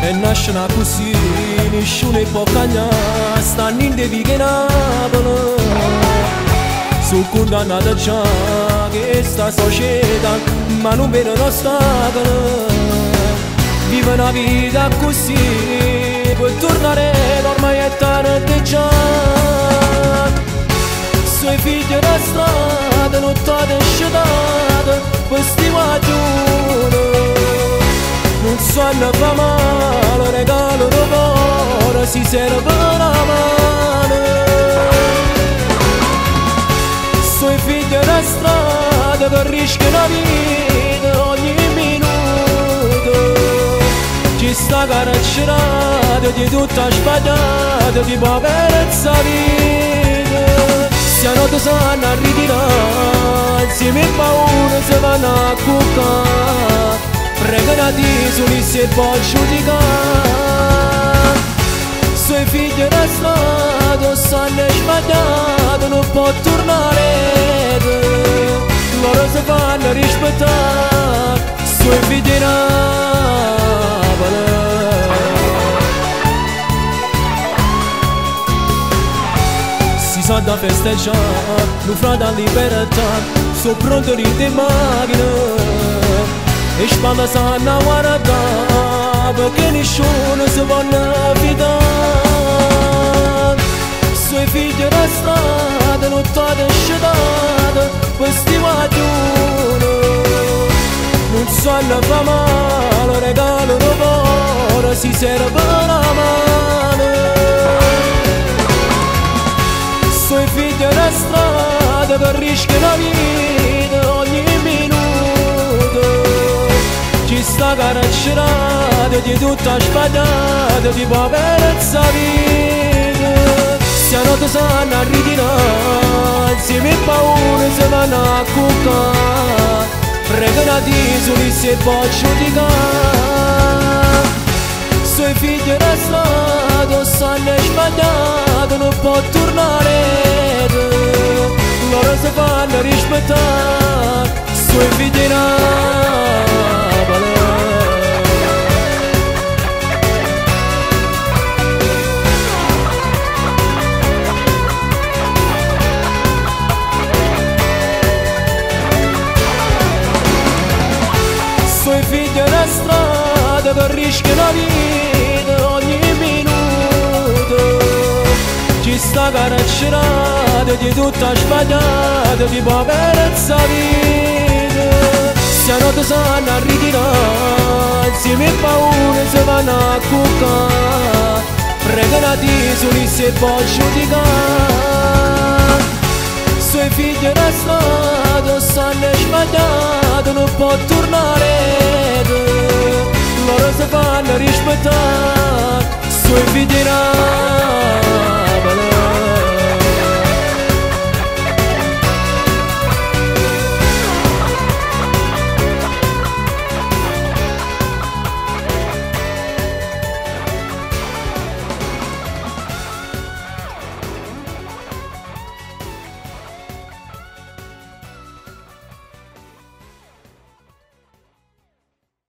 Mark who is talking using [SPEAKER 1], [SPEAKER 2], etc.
[SPEAKER 1] e nascono così, nessuno può cagnare, stanno in devi Napoli. Sono condannato già che sta società, ma non vedono ostacoli. Vivo una vita così, per tornare ormai è tardi già. Sono figlio da strada, nottate scetate, per sti guaglioni. Non sanno fa male, regalo di cuore, si serve la mano. Sono figlio da strada, che rischia la vita ogni minuto. Ci sta carcerata di tutta sbagliata, di poverezza vita. Se non ti sanno ritirare, insieme a paura si vanno a cuccare. Pregano di soli se può giudicare. Suoi figli da strada sanno sbagliato, non può tornare. Loro si fanno rispettare, suoi figli Napoli. Si sa da festeggiare, non fra da libertà, sono pronto di macchina. E spalla sanno guardare, perché nessuno si può fidare. Suoi figli da strada, nottate scetate, questi guaglioni. Non sanno fa male, regalo di cuore, si serve la mano. Suoi figli da strada, che rischiano la vita ogni minuto. Ci sta carcerata di tutta sbagliata, di poverezza vita. Se non ti sanno ritirare, insieme a paura si vanno a cuccare. Pregano di soli se può giudicare. Suoi figli da strada sanno sbagliato, non può tornare. Loro si fanno rispettare, suoi figli Napoli. Suoi figli da strada, che rischiano la vita ogni minuto. Ci sta carcerata di tutta sbagliata, di poverezza vita. Se non ti sanno ritirare, insieme a paura si vanno a cuccare. Pregano di soli se può giudicare. Suoi figli da strada sanno sbagliato, non può tornare. Loro si fanno rispettare, suoi figli